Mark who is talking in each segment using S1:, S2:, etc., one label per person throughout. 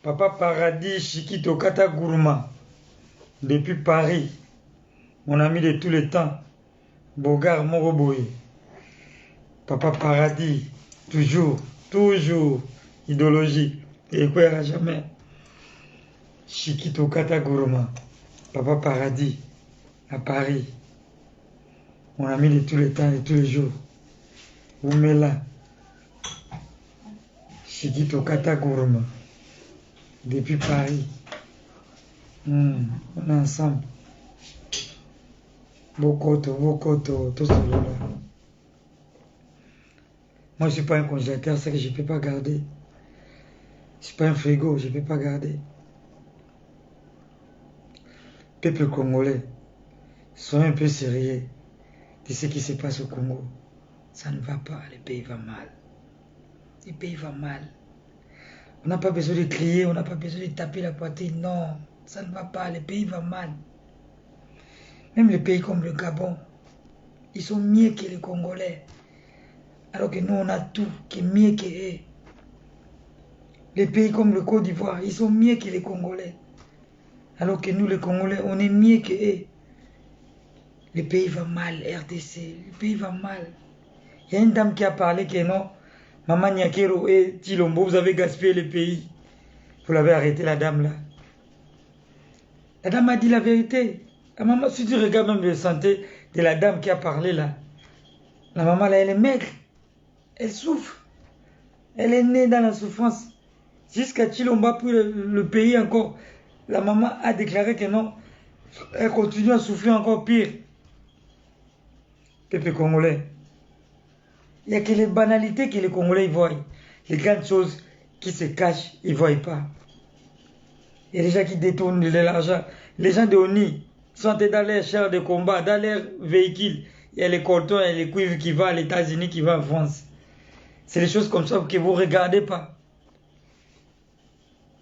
S1: Papa Paradis Chiquito Kata Gourma, depuis Paris, mon ami de tous les temps, Bogar Moroboy. Papa Paradis, toujours, idéologie, et quoi à jamais. Chiquito Kata Gourma, Papa Paradis, à Paris, mon ami de tous les temps et tous les jours. Oumela, Chiquito Kata Gourma, depuis Paris. On est ensemble. Bokoto, tout cela. Moi, je ne suis pas un congélateur, c'est que je ne peux pas garder. Je ne suis pas un frigo, je ne peux pas garder. Peuple congolais, soyez un peu sérieux de ce qui se passe au Congo. Ça ne va pas, le pays va mal. Le pays va mal. On n'a pas besoin de crier, on n'a pas besoin de taper la poitrine. Non, ça ne va pas, le pays va mal. Même les pays comme le Gabon, ils sont mieux que les Congolais. Alors que nous, on a tout qui est mieux que eux. Les pays comme le Côte d'Ivoire, ils sont mieux que les Congolais. Alors que nous, les Congolais, on est mieux que eux. Le pays va mal, RDC, le pays va mal. Il y a une dame qui a parlé que non, Maman Nyakero et Tilombo, vous avez gaspillé le pays. Vous l'avez arrêté, la dame là. La dame a dit la vérité. La maman, si tu regardes même la santé de la dame qui a parlé là, la maman là, elle est maigre. Elle souffre. Elle est née dans la souffrance. Jusqu'à Chilomba, puis le pays encore. La maman a déclaré que non. Elle continue à souffrir encore pire. Peuple congolais. Il n'y a que les banalités que les Congolais ils voient. Les grandes choses qui se cachent, ils ne voient pas. Il y a des gens qui détournent de l'argent. Les gens de ONI sont dans leurs chars de combat, dans leurs véhicules. Il y a les cartons et les cuivres qui vont aux États-Unis, qui vont en France. C'est des choses comme ça que vous ne regardez pas.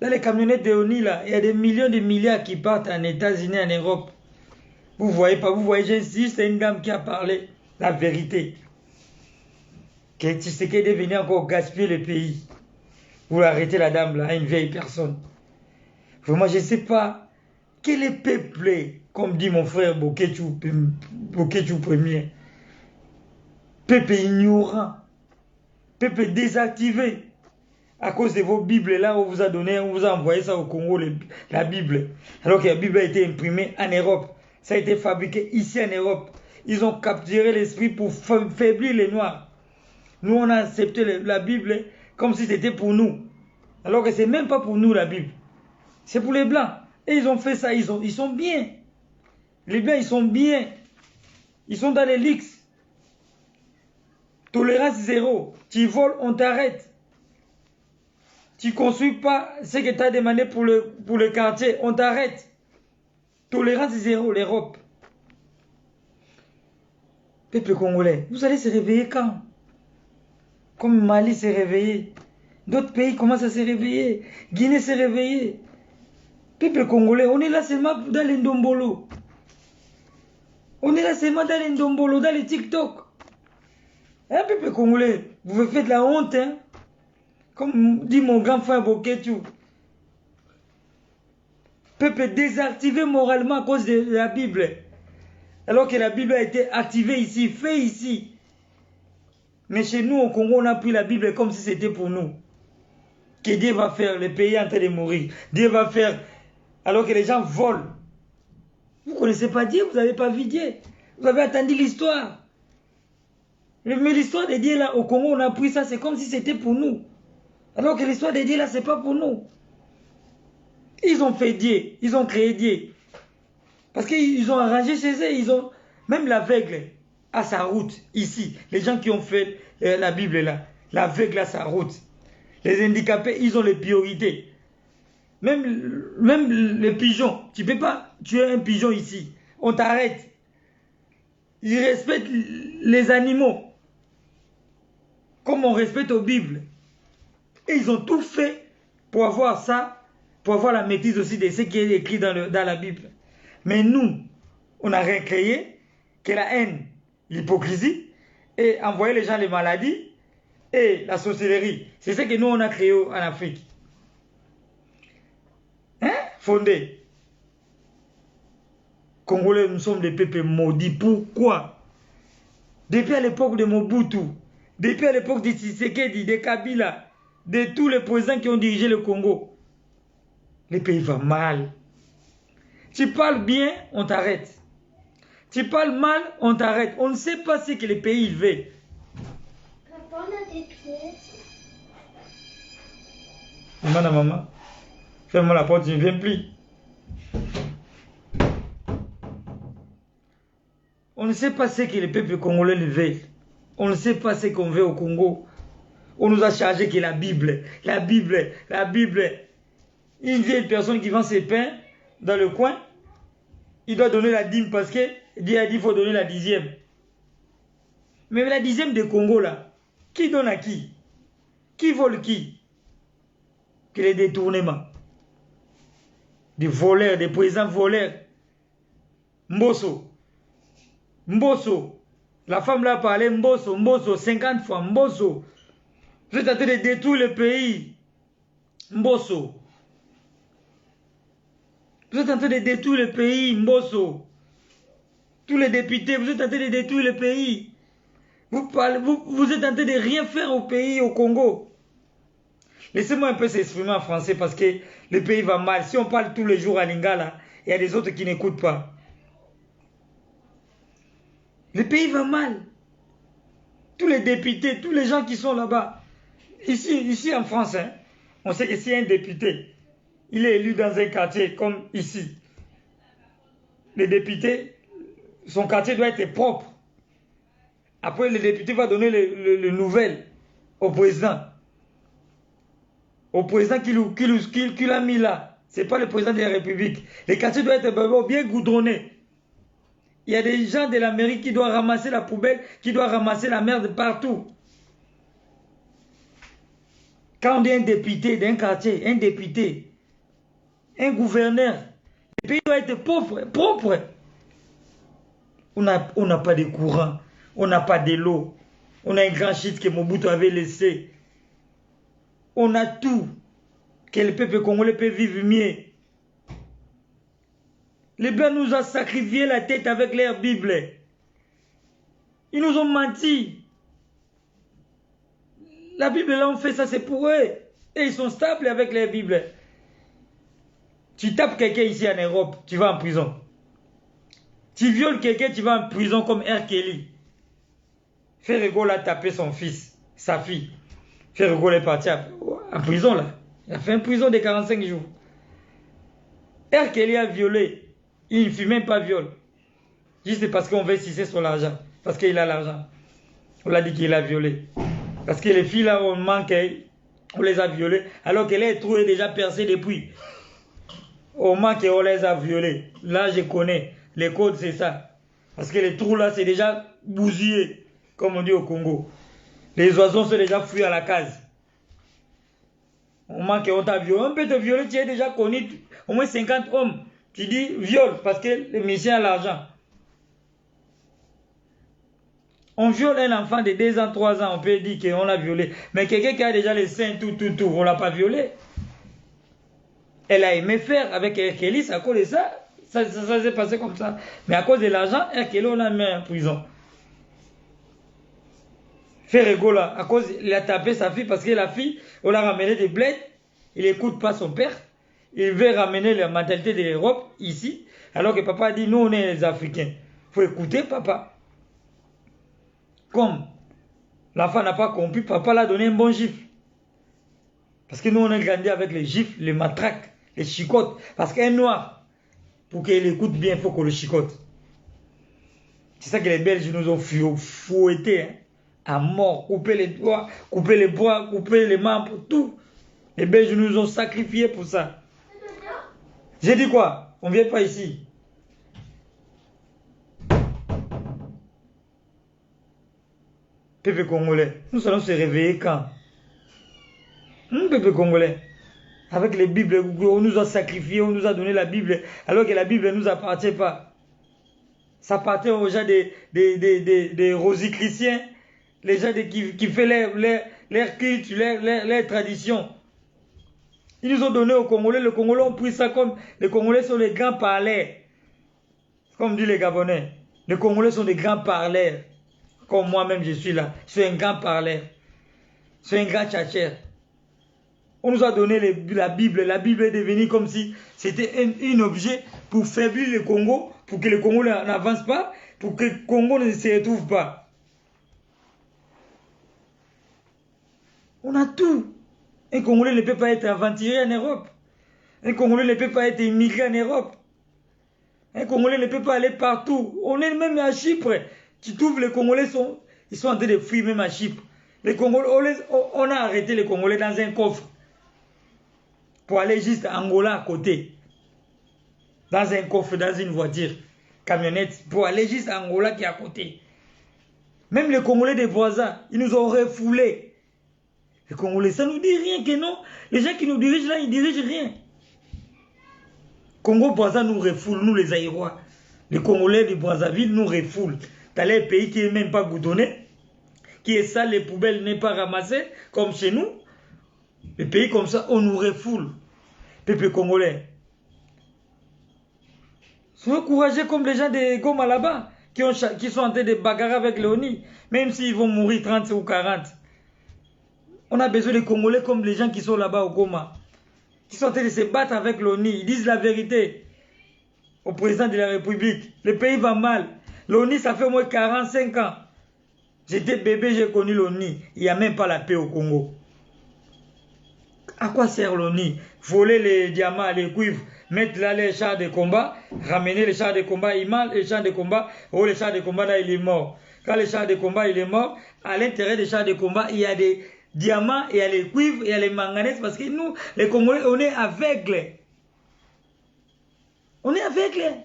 S1: Dans les camionnettes de ONI, là, il y a des millions de milliards qui partent en États-Unis, en Europe. Vous ne voyez pas, vous voyez, j'insiste, c'est une dame qui a parlé la vérité. Que Tshisekedi est venu encore gaspiller le pays. Vous arrêtez la dame là, une vieille personne. Vraiment, je ne sais pas quel est peuplé, comme dit mon frère Boketu premier. Peuple ignorant. Peuple désactivé. À cause de vos Bibles là, on vous a donné, on vous a envoyé ça au Congo, la Bible. Alors que la Bible a été imprimée en Europe. Ça a été fabriqué ici en Europe. Ils ont capturé l'esprit pour faiblir les Noirs. Nous, on a accepté la Bible comme si c'était pour nous. Alors que ce n'est même pas pour nous la Bible. C'est pour les Blancs. Et ils ont fait ça, ils sont bien. Les Blancs, ils sont bien. Ils sont dans les leaks. Tolérance zéro. Tu voles, on t'arrête. Tu ne construis pas ce que tu as demandé pour le quartier, on t'arrête. Tolérance zéro, l'Europe. Peuple congolais, vous allez se réveiller quand? Comme Mali s'est réveillé. D'autres pays commencent à se réveiller. Guinée s'est réveillée. Peuple congolais, on est là seulement dans les Ndombolo. On est là seulement dans les Ndombolo, dans les TikTok. Hein, peuple congolais, vous me faites la honte, hein? Comme dit mon grand frère Boketu. Peuple désactivé moralement à cause de la Bible. Alors que la Bible a été activée ici, fait ici. Mais chez nous, au Congo, on a pris la Bible comme si c'était pour nous. Que Dieu va faire, le pays est en train de mourir. Dieu va faire, alors que les gens volent. Vous ne connaissez pas Dieu, vous n'avez pas vu Dieu. Vous avez entendu l'histoire. Mais l'histoire de Dieu, là, au Congo, on a pris ça, c'est comme si c'était pour nous. Alors que l'histoire de Dieu, là, ce n'est pas pour nous. Ils ont fait Dieu, ils ont créé Dieu. Parce qu'ils ont arrangé chez eux, ils ont... Même l'aveugle a sa route, ici. Les gens qui ont fait la Bible, là, l'aveugle a sa route. Les handicapés, ils ont les priorités. Même les pigeons, tu ne peux pas tuer un pigeon ici. On t'arrête. Ils respectent les animaux. Comme on respecte aux Bibles. Et ils ont tout fait pour avoir ça, pour avoir la maîtrise aussi de ce qui est écrit dans la Bible. Mais nous, on n'a rien créé que la haine, l'hypocrisie, et envoyer les gens les maladies, et la sorcellerie. C'est ce que nous, on a créé en Afrique. fondé. Congolais, nous sommes des peuples maudits. Pourquoi? Depuis à l'époque de Mobutu, depuis à l'époque de Tshisekedi, de Kabila, de tous les présidents qui ont dirigé le Congo, le pays va mal. Tu parles bien, on t'arrête. Tu parles mal, on t'arrête. On ne sait pas ce que le pays veut.
S2: Papa, on a des pièces.
S1: Demande à maman. Ferme-moi la porte, je ne viens plus. On ne sait pas ce que le peuple congolais veut. On ne sait pas ce qu'on veut au Congo. On nous a chargé que la Bible, la Bible, la Bible. Une vieille personne qui vend ses pains dans le coin, il doit donner la dîme parce que Dieu a dit qu'il faut donner la 10e. Mais la 10e de Congo là, qui donne à qui? Qui vole qui? Que les détournements. Des voleurs, des présidents voleurs. Mbosso. Mbosso. La femme là a parlé Mbosso, Mbosso, 50 fois, Mbosso. Vous êtes en train de détruire le pays. Mbosso. Vous êtes en train de détruire le pays, Mbosso. Tous les députés, vous êtes en train de détruire le pays. Vous êtes en train de rien faire au pays, au Congo. Laissez-moi un peu s'exprimer en français parce que le pays va mal. Si on parle tous les jours à Lingala, il y a des autres qui n'écoutent pas. Le pays va mal. Tous les députés, tous les gens qui sont là-bas. Ici en France, hein, on sait que si un député, il est élu dans un quartier comme ici, le député, son quartier doit être propre. Après, le député va donner le nouvelle au président. Au président qui l'a mis là. Ce n'est pas le président de la République. Le quartier doit être bien goudronné. Il y a des gens de la mairie qui doivent ramasser la poubelle, qui doivent ramasser la merde partout. Quand on dit un député d'un quartier, un député, un gouverneur, le pays doit être propre. On n'a pas de courant, on n'a pas de l'eau, on a un grand shit que Mobutu avait laissé. On a tout, que le peuple congolais peut vivre mieux. Les Blancs nous ont sacrifié la tête avec leur Bible. Ils nous ont menti. La Bible, là, on fait ça, c'est pour eux. Et ils sont stables avec leur Bible. Tu tapes quelqu'un ici en Europe, tu vas en prison. Tu violes quelqu'un, tu vas en prison comme R. Kelly. Ferrego a tapé son fils, sa fille. Ferrego est parti en prison, là. Il a fait une prison de 45 jours. R. Kelly a violé. Il ne fut même pas viol. Juste parce qu'on veut sucer sur l'argent. Parce qu'il a l'argent. On l'a dit qu'il a violé. Parce que les filles là, on manque, on les a violées. Alors que les trous est déjà percé depuis. On manque et on les a violées. Là, je connais. Les codes, c'est ça. Parce que les trous là, c'est déjà bousillé. Comme on dit au Congo. Les oiseaux sont déjà fuis à la case. On manque et on t'a violé. On peut te violer, tu es déjà connu. Au moins 50 hommes. Tu dis viol parce que le monsieur a l'argent. On viole un enfant de 2 ans, 3 ans, on peut dire qu'on l'a violé. Mais quelqu'un qui a déjà les seins, tout, on ne l'a pas violé. Elle a aimé faire avec Kelly, à cause de ça. Ça s'est passé comme ça. Mais à cause de l'argent, Kelly, on l'a mis en prison. Ferrego, là, à cause, il a tapé sa fille parce que la fille, on l'a ramené des bleds. Il n'écoute pas son père. Il veut ramener la mentalité de l'Europe ici, alors que papa dit, nous on est les Africains. Il faut écouter papa. Comme l'enfant n'a pas compris, papa l'a donné un bon gifle. Parce que nous on a grandi avec les gifles, les matraques, les chicottes. Parce qu'un noir, pour qu'il écoute bien, il faut qu'on le chicote. C'est ça que les Belges nous ont fouettés, hein, à mort, couper les doigts, couper les bras, couper les membres, tout. Les Belges nous ont sacrifiés pour ça. J'ai dit quoi? On ne vient pas ici. Peuple congolais, nous allons se réveiller quand? Peuple congolais, avec les Bibles, on nous a sacrifiés, on nous a donné la Bible, alors que la Bible ne nous appartient pas. Ça appartient aux gens des rosicruciens, les gens qui font leur culte, leur tradition. Ils nous ont donné aux Congolais. Les Congolais ont pris ça comme... Les Congolais sont les grands parleurs. Comme disent les Gabonais. Les Congolais sont des grands parleurs. Comme moi-même je suis là. Je suis un grand parleur. Je suis un grand tchatcher. On nous a donné la Bible. La Bible est devenue comme si c'était un objet pour faiblir le Congo, pour que le Congo n'avance pas, pour que le Congo ne se retrouve pas. On a tout. Un Congolais ne peut pas être aventurier en Europe. Un Congolais ne peut pas être immigré en Europe. Un Congolais ne peut pas aller partout. On est même à Chypre. Tu trouves les Congolais ils sont en train de fuir même à Chypre. Les Congolais, on a arrêté les Congolais dans un coffre pour aller juste à Angola à côté. Dans un coffre, dans une voiture, camionnette, pour aller juste à Angola qui est à côté. Même les Congolais des voisins, ils nous ont refoulés. Les Congolais, ça nous dit rien que non. Les gens qui nous dirigent là, ils dirigent rien. Congo voisin nous refoule, nous les Aïrois. Les Congolais de Brazzaville nous refoulent. Dans les pays qui n'est même pas goudonné, qui est sale, les poubelles n'est pas ramassées, comme chez nous. Les pays comme ça, on nous refoule. Peuple congolais. Soyez courageux comme les gens de Goma là-bas, qui sont en train de bagarrer avec l'ONU, même s'ils vont mourir 30 ou 40. On a besoin de Congolais comme les gens qui sont là-bas au Goma, qui sont en train de se battre avec l'ONU. Ils disent la vérité au président de la République. Le pays va mal. L'ONU, ça fait au moins 45 ans. J'étais bébé, j'ai connu l'ONU. Il n'y a même pas la paix au Congo. À quoi sert l'ONU? Voler les diamants, les cuivres, mettre là les chars de combat, ramener les chars de combat, il manque les chars de combat, oh les chars de combat là il est mort. Quand les chars de combat il est mort, à l'intérieur des chars de combat il y a des diamants, il y a les cuivres, il y a les manganèses, parce que nous, les Congolais, on est aveugles. On est aveugles.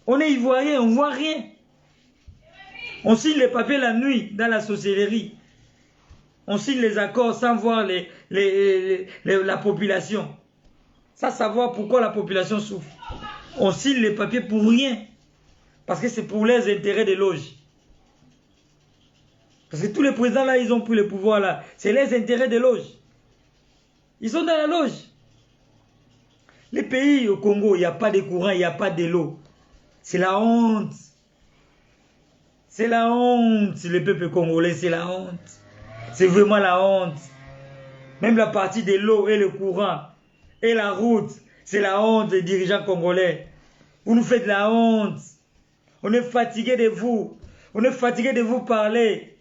S1: On est ivoirien, on ne voit rien. On signe les papiers la nuit dans la sorcellerie. On signe les accords sans voir la population. Sans savoir pourquoi la population souffre. On signe les papiers pour rien. Parce que c'est pour les intérêts des loges. Parce que tous les présidents là, ils ont pris le pouvoir là. C'est les intérêts des loges. Ils sont dans la loge. Les pays au Congo, il n'y a pas de courant, il n'y a pas de l'eau. C'est la honte. C'est la honte. Le peuple congolais, c'est la honte. C'est vraiment la honte. Même la partie de l'eau et le courant et la route, c'est la honte des dirigeants congolais. Vous nous faites la honte. On est fatigué de vous. On est fatigué de vous parler.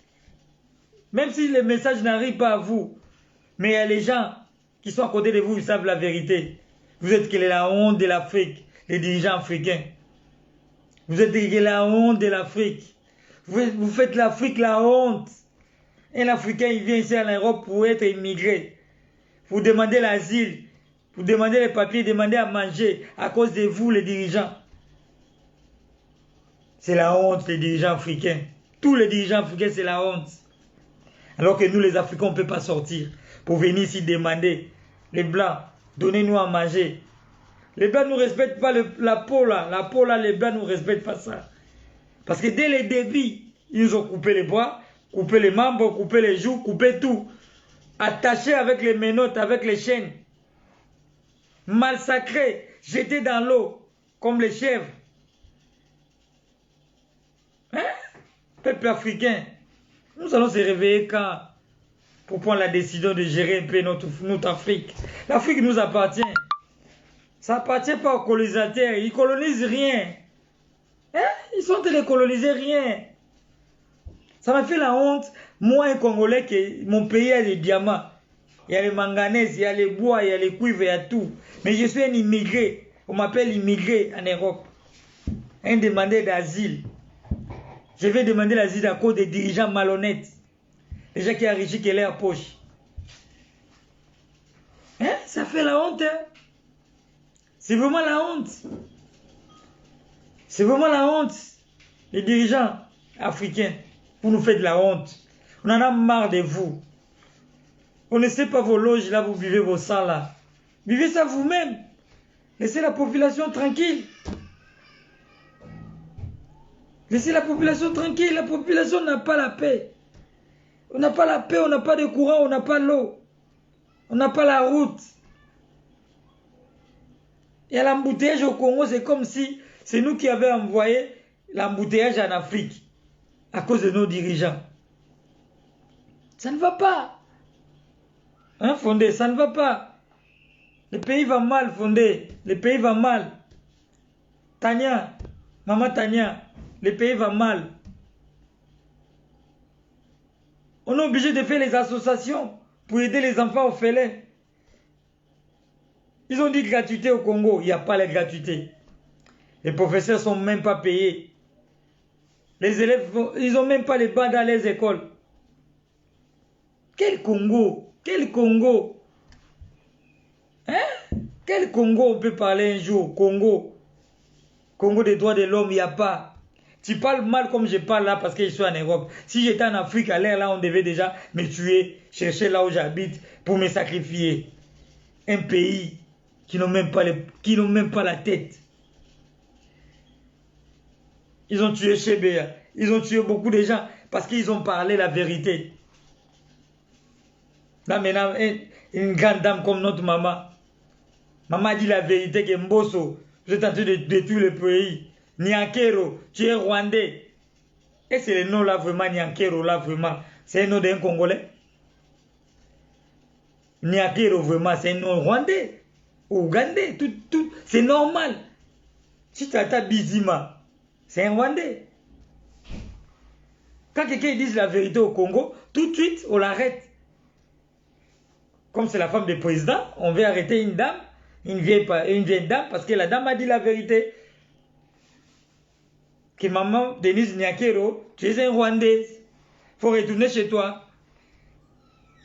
S1: Même si les messages n'arrivent pas à vous. Mais il y a les gens qui sont à côté de vous, ils savent la vérité. Vous êtes que la honte de l'Afrique, les dirigeants africains. Vous êtes que la honte de l'Afrique. Vous faites l'Afrique la honte. Un Africain, il vient ici en Europe pour être immigré. Vous demandez l'asile. Vous demandez les papiers, demandez à manger à cause de vous, les dirigeants. C'est la honte, les dirigeants africains. Tous les dirigeants africains, c'est la honte. Alors que nous, les Africains, on ne peut pas sortir pour venir ici demander. Les Blancs, donnez-nous à manger. Les Blancs ne nous respectent pas la peau là. La peau là, les Blancs ne nous respectent pas ça. Parce que dès le début, ils nous ont coupé les bras, coupé les membres, coupé les joues, coupé tout. Attachés avec les menottes, avec les chaînes. Massacrés, jetés dans l'eau, comme les chèvres. Hein? Peuple africain, nous allons se réveiller quand? Pour prendre la décision de gérer un peu notre Afrique. L'Afrique nous appartient. Ça n'appartient pas aux colonisateurs. Ils ne colonisent rien. Hein? Ils sont en train de coloniser rien. Ça m'a fait la honte. Moi, un Congolais, que mon pays a des diamants. Il y a les manganèses, il y a les bois, il y a les cuivres, il y a tout. Mais je suis un immigré. On m'appelle immigré en Europe. Un demandeur d'asile. Je vais demander l'asile à cause des dirigeants malhonnêtes. Les gens qui enrichissent que leur poche. Hein? Ça fait la honte. Hein? C'est vraiment la honte. C'est vraiment la honte. Les dirigeants africains, vous nous faites de la honte. On en a marre de vous. On ne sait pas vos loges là, vous vivez vos sangs là. Vivez ça vous-même. Laissez la population tranquille. Laissez la population tranquille. La population n'a pas la paix. On n'a pas la paix, on n'a pas de courant, on n'a pas l'eau. On n'a pas la route. Et l'embouteillage au Congo, c'est comme si c'est nous qui avions envoyé l'embouteillage en Afrique à cause de nos dirigeants. Ça ne va pas. Hein, Fondé, ça ne va pas. Le pays va mal, Fondé. Le pays va mal. Tania, maman Tania, le pays va mal. On est obligé de faire les associations pour aider les enfants orphelins. Ils ont dit gratuité au Congo. Il n'y a pas la gratuité. Les professeurs ne sont même pas payés. Les élèves, ils n'ont même pas les bancs dans les écoles. Quel Congo? Quel Congo? Hein? Quel Congo on peut parler un jour? Congo. Congo des droits de l'homme, il n'y a pas. Tu parles mal comme je parle là parce que je suis en Europe. Si j'étais en Afrique, à l'air là, on devait déjà me tuer, chercher là où j'habite pour me sacrifier. Un pays qui n'ont même pas la tête. Ils ont tué Chébéa. Ils ont tué beaucoup de gens parce qu'ils ont parlé la vérité. Là maintenant, une grande dame comme notre maman. Maman dit la vérité que Mbosso, vous êtes en train de détruire le pays. Nyankero, tu es rwandais. Et c'est le nom là vraiment, Nyankero là vraiment. C'est un nom d'un Congolais. Nyankero vraiment, c'est un nom rwandais. Ougandais, tout. C'est normal. Si tu as Bizima, c'est un rwandais. Quand quelqu'un dit la vérité au Congo, tout de suite, on l'arrête. Comme c'est la femme du président, on veut arrêter une dame, une vieille dame, parce que la dame a dit la vérité. Que maman, Denise Nyakero, tu es un Rwandais. Il faut retourner chez toi.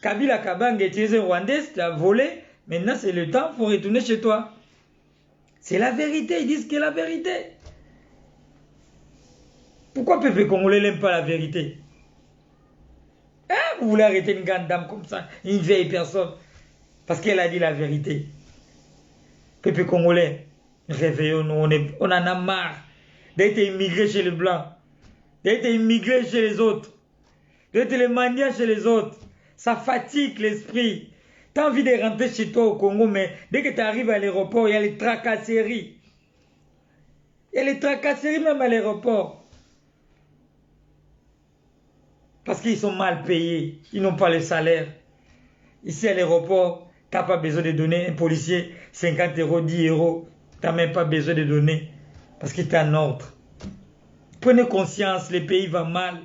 S1: Kabila Kabange, tu es un Rwandais, tu as volé. Maintenant, c'est le temps, il faut retourner chez toi. C'est la vérité, ils disent que la vérité. Pourquoi peuple congolais n'aime pas la vérité? Hein? Vous voulez arrêter une grande dame comme ça, une vieille personne, parce qu'elle a dit la vérité. Peuple congolais, réveillons-nous, on en a marre d'être immigré chez les Blancs, d'être immigré chez les autres, d'être les manias chez les autres. Ça fatigue l'esprit. Tu as envie de rentrer chez toi au Congo, mais dès que tu arrives à l'aéroport, il y a les tracasseries. Il y a les tracasseries même à l'aéroport. Parce qu'ils sont mal payés. Ils n'ont pas le salaire. Ici à l'aéroport, tu n'as pas besoin de donner un policier 50 euros, 10 euros. Tu n'as même pas besoin de donner. Parce qu'il est en ordre. Prenez conscience, le pays va mal.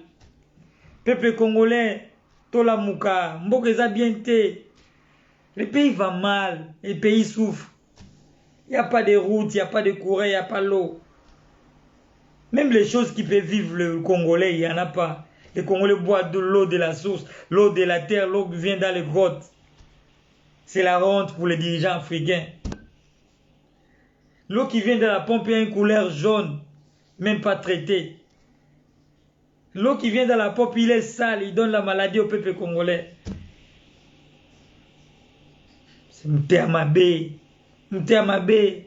S1: Peuple congolais, Tola Mouka, Mbokeza Biente. Le pays va mal. Le pays souffre. Il n'y a pas de route, il n'y a pas de courant, il n'y a pas l'eau. Même les choses qui peuvent vivre le Congolais, il n'y en a pas. Les Congolais boivent de l'eau de la source, l'eau de la terre, l'eau qui vient dans les grottes. C'est la honte pour les dirigeants africains. L'eau qui vient de la pompe a une couleur jaune, même pas traitée. L'eau qui vient de la pompe, il est sale, il donne la maladie au peuple congolais. C'est Moutéamabé. Moutéamabé.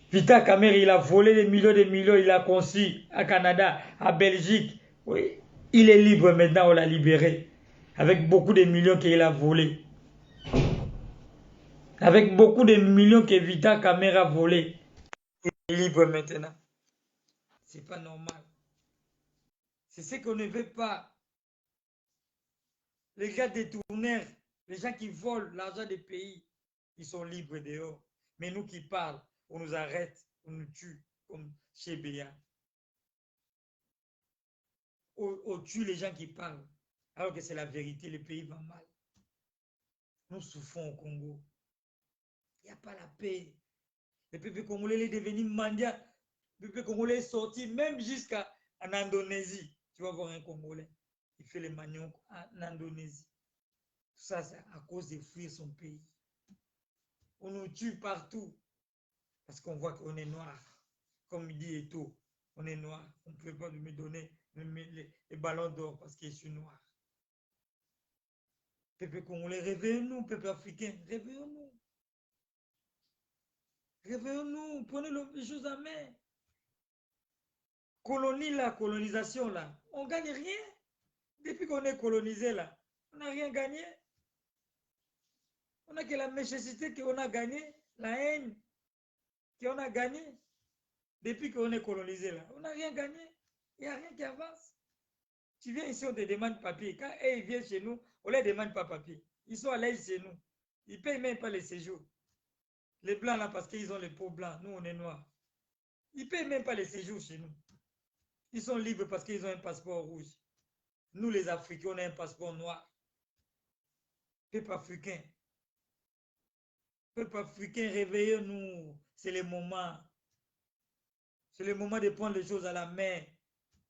S1: Vita Kamere, il a volé des millions, il a conçu à Canada, à Belgique. Oui, il est libre maintenant, on l'a libéré. Avec beaucoup de millions qu'il a volés. Avec beaucoup de millions que Vita Kamere a volés. Il est libre maintenant. C'est pas normal. C'est ce qu'on ne veut pas. Les gars détourneurs, les gens qui volent l'argent des pays, ils sont libres dehors. Mais nous qui parlons, on nous arrête, on nous tue, comme chez Béa. On tue les gens qui parlent, alors que c'est la vérité, le pays va mal. Nous souffrons au Congo. Il n'y a pas la paix. Le peuple congolais est devenu mendiant. Le peuple congolais est sorti même jusqu'en Indonésie. Tu vas voir un Congolais, il fait les maniocs en Indonésie. Tout ça, c'est à cause de fuir son pays. On nous tue partout. Parce qu'on voit qu'on est noir. Comme il dit Eto, on est noir. On ne peut pas me donner les ballons d'or parce que je suis noir. Peuple congolais, réveillons-nous, peuple africain, réveillons-nous. Réveillons-nous, prenez les choses en main. Colonie là, colonisation là, on ne gagne rien. Depuis qu'on est colonisé là, on n'a rien gagné. On n'a que la nécessité qu'on a gagné, La haine qu'on a gagné depuis qu'on est colonisé là. On n'a rien gagné. Il n'y a rien qui avance. Tu viens ici, on te demande papier. Quand ils viennent chez nous, on ne leur demande pas papier. Ils sont à l'aise chez nous. Ils ne payent même pas les séjours. Les blancs là, parce qu'ils ont les peaux blancs. Nous, on est noirs. Ils ne payent même pas les séjours chez nous. Ils sont libres parce qu'ils ont un passeport rouge. Nous, les Africains, on a un passeport noir. Peuple africain. Peuple africain, réveillez-nous. C'est le moment. C'est le moment de prendre les choses à la main.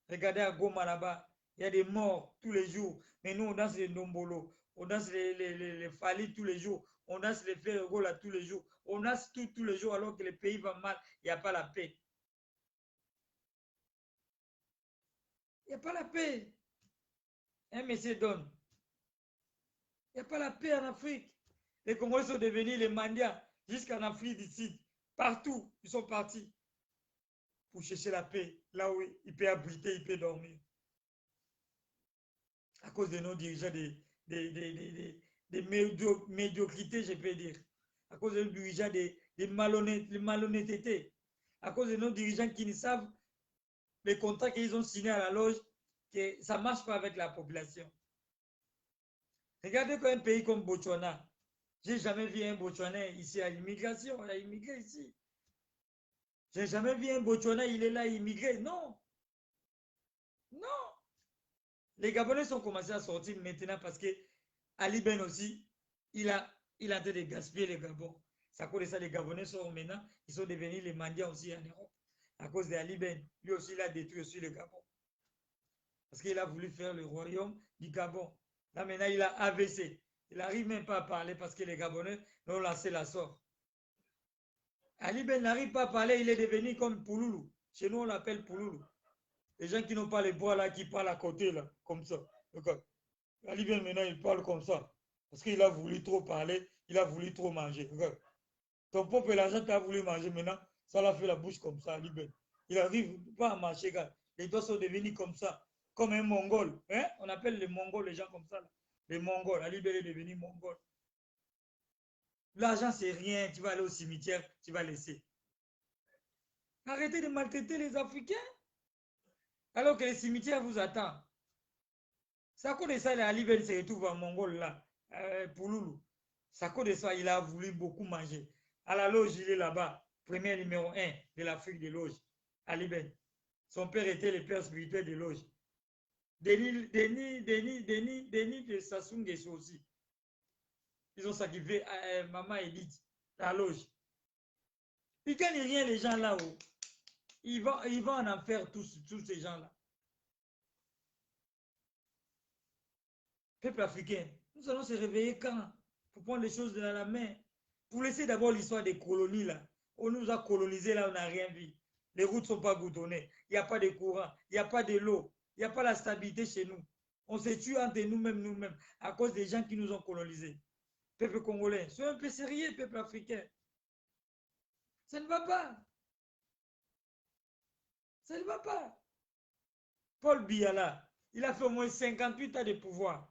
S1: Regardez à Goma là-bas. Il y a des morts tous les jours. Mais nous, on danse les Ndombolo. On danse les Fali tous les jours. On danse les Ferrogola tous les jours. On danse tout tous les jours alors que le pays va mal. Il n'y a pas la paix. Il n'y a pas la paix. Un monsieur donne. Il n'y a pas la paix en Afrique. Les Congolais sont devenus les mendiants jusqu'en Afrique d'ici. Partout, ils sont partis pour chercher la paix. Là où il peut abriter, il peut dormir. À cause de nos dirigeants des médiocrités, je peux dire. À cause de nos dirigeants des malhonnêtetés. À cause de nos dirigeants qui ne savent les contrats qu'ils ont signés à la loge, que ça ne marche pas avec la population. Regardez un pays comme Botswana. Je n'ai jamais vu un Botswanais ici à l'immigration. Il a immigré ici. Je n'ai jamais vu un Botswanais, il est là, immigré. Non. Non. Les Gabonais sont commencés à sortir maintenant parce que Ali Ben aussi, il a en train de gaspiller les Gabon. C'est à cause de ça les Gabonais sont maintenant, ils sont devenus les mendiants aussi en Europe. À cause d'Ali Ben. Lui aussi, il a détruit aussi le Gabon. Parce qu'il a voulu faire le royaume du Gabon. Là maintenant, il a AVC. Il n'arrive même pas à parler parce que les Gabonais l'ont lancé la sorte. Ali Ben n'arrive pas à parler, il est devenu comme Pouloulou. Chez nous, on l'appelle Pouloulou. Les gens qui n'ont pas les bras là, qui parlent à côté là, comme ça. Ali Ben maintenant, il parle comme ça. Parce qu'il a voulu trop parler, il a voulu trop manger. Regarde. Ton peuple, l'argent t'a voulu manger maintenant, ça l'a fait la bouche comme ça, Ali Ben. Il n'arrive pas à marcher, regarde. Les doigts sont devenus comme ça, comme un Mongol. Hein? On appelle les Mongols, les gens comme ça. Là. Les Mongols. Ali Ben est devenu Mongol. L'argent, c'est rien. Tu vas aller au cimetière, tu vas laisser. Arrêtez de maltraiter les Africains. Alors que les cimetières vous attendent. C'est à cause de ça, Ali Ben se retrouve en Mongol là, Pouloulou. C'est à cause de ça, il a voulu beaucoup manger. À la loge, il est là-bas, premier numéro 1 de l'Afrique de loge, Ali Ben. Son père était le père spirituel de loge. Denis de Sassou Nguesso aussi. Ils ont sacrifié Maman Edith, la loge. Ils ne gagnent rien, les gens là-haut. Ils vont en enfer, tous ces gens-là. Peuple africain, nous allons se réveiller quand? Pour prendre les choses de la main. Pour laisser d'abord l'histoire des colonies là. On nous a colonisés là, on n'a rien vu. Les routes ne sont pas goudronnées. Il n'y a pas de courant. Il n'y a pas de l'eau. Il n'y a pas la stabilité chez nous. On se tue entre nous-mêmes, à cause des gens qui nous ont colonisés. Peuple congolais, soyez un peu sérieux, peuple africain. Ça ne va pas. Ça ne va pas. Paul Biya là, il a fait au moins 58 ans de pouvoir.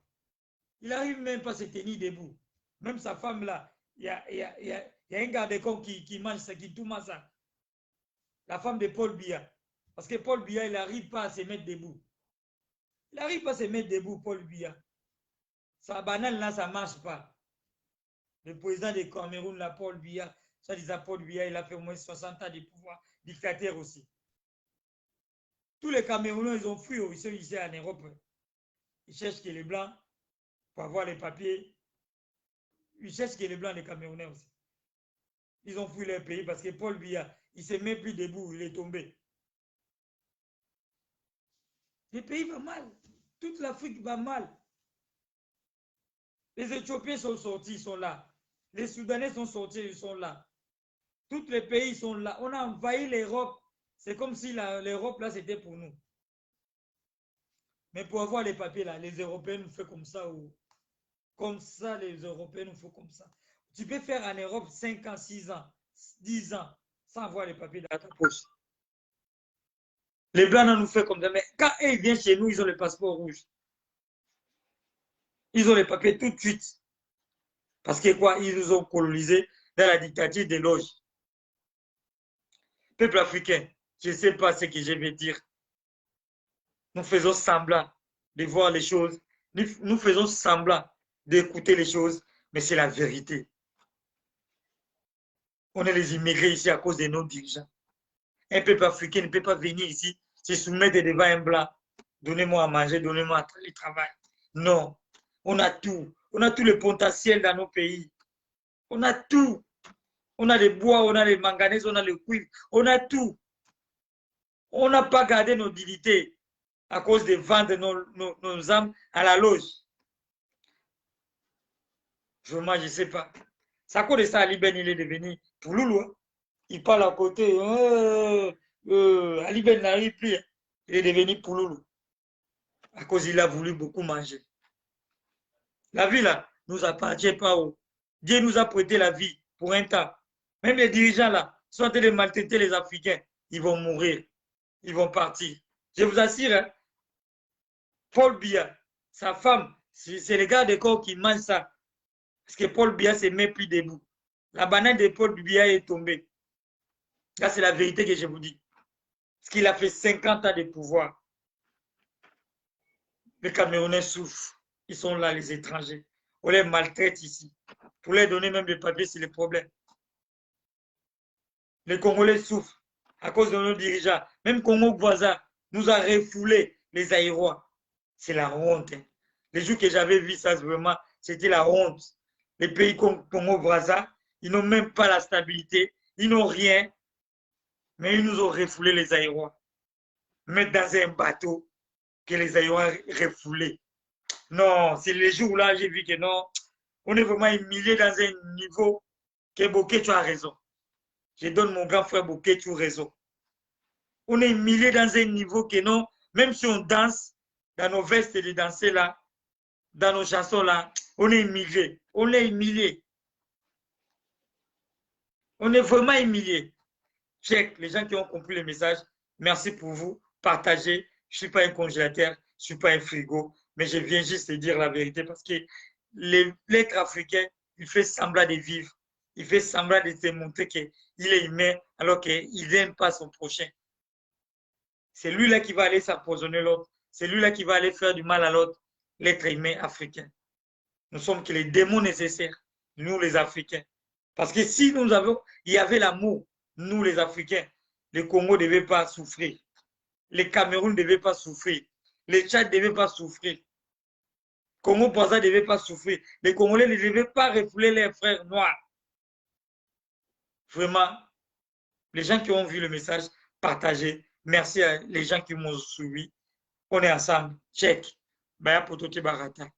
S1: Il n'arrive même pas à se tenir debout. Même sa femme là, il y a un garde-corps qui mange ça, qui tout mange ça. La femme de Paul Biya. Parce que Paul Biya, il n'arrive pas à se mettre debout. Il n'arrive pas à se mettre debout, Paul Biya. Sa banane là, ça ne marche pas. Le président de Cameroun, là, Paul Biya, ça disait Paul Biya, il a fait au moins 60 ans de pouvoir, dictateur aussi. Tous les Camerounais, ils ont fui, ils sont ici en Europe. Ils cherchent que les Blancs, pour avoir les papiers, ils cherchent que les Blancs, les Camerounais aussi. Ils ont fui leur pays parce que Paul Biya, il ne se met plus debout, il est tombé. Le pays va mal. Toute l'Afrique va mal. Les Éthiopiens sont sortis, ils sont là. Les Soudanais sont sortis, ils sont là. Tous les pays sont là. On a envahi l'Europe. C'est comme si l'Europe, là, c'était pour nous. Mais pour avoir les papiers, là, les Européens nous font comme ça. Ou comme ça, les Européens nous font comme ça. Tu peux faire en Europe 5 ans, 6 ans, 10 ans, sans avoir les papiers dans ta poche. Les Blancs nous font comme ça. Mais quand ils viennent chez nous, ils ont le passeport rouge. Ils ont les papiers tout de suite. Parce que quoi, ils nous ont colonisés. dans la dictature des loges. Peuple africain, je ne sais pas ce que je vais dire. Nous faisons semblant de voir les choses. Nous faisons semblant d'écouter les choses, mais c'est la vérité. On est les immigrés ici à cause de nos dirigeants. Un peuple africain ne peut pas venir ici se soumettre devant un blanc. Donnez-moi à manger, donnez-moi le travail. Non, on a tout. On a tout le potentiel dans nos pays. On a tout. On a les bois, on a les manganèses, on a le cuivre. On a tout. On n'a pas gardé nos dignités à cause de vendre nos âmes à la loge. Vraiment, je ne sais pas. C'est à cause de ça, Ali Ben, il est devenu Pouloulou. Hein. Il parle à côté. Ali Ben n'arrive plus. Hein. Il est devenu Pouloulou. À cause qu'il a voulu beaucoup manger. La vie, là, nous appartient pas. Dieu nous a prêté la vie pour un temps. Même les dirigeants, là, sont en train de maltraiter les Africains. Ils vont mourir. Ils vont partir. Je vous assure, hein, Paul Biya, sa femme, c'est les gars de corps qui mangent ça. Parce que Paul Biya ne se met plus debout. La banane de Paul Biya est tombée. Là, c'est la vérité que je vous dis. Parce qu'il a fait 50 ans de pouvoir. Les Camerounais souffrent. Ils sont là, les étrangers. On les maltraite ici. Pour leur donner même des papiers, c'est le problème. Les Congolais souffrent à cause de nos dirigeants. Même Congo voisin nous a refoulé les Aïrois. C'est la honte. Hein. Les jours que j'avais vu ça, vraiment, c'était la honte. Les pays Congo voisin, ils n'ont même pas la stabilité. Ils n'ont rien. Mais ils nous ont refoulé les Aïrois. Mettre dans un bateau que les Aïrois refoulés. Non, c'est les jours là j'ai vu que non, on est vraiment humilié dans un niveau que Bokeh, tu as raison. Je donne mon grand frère Bokeh, tu as raison. On est humilié dans un niveau que non, même si on danse dans nos vestes de danser là, dans nos chansons là, on est humilié. On est humilié. On est vraiment humilié. Check, les gens qui ont compris le message, merci pour vous. Partagez. Je ne suis pas un congélateur, je ne suis pas un frigo, mais je viens juste de dire la vérité parce que l'être africain, il fait semblant de vivre. Il fait semblant de te montrer qu'il est humain alors qu'il n'aime pas son prochain. C'est lui-là qui va aller s'empoisonner l'autre. C'est lui-là qui va aller faire du mal à l'autre, l'être humain africain. Nous sommes que les démons nécessaires, nous les Africains. Parce que si il y avait l'amour, nous les Africains, le Congo ne devait pas souffrir. Les Cameroun ne devaient pas souffrir. Les Tchad ne devaient pas souffrir. Congo Brazza ne devait pas souffrir. Les Congolais ne devaient pas refouler leurs frères noirs. Vraiment, les gens qui ont vu le message, partagez. Merci à les gens qui m'ont suivi. On est ensemble. Check. Baya Potoki Barata.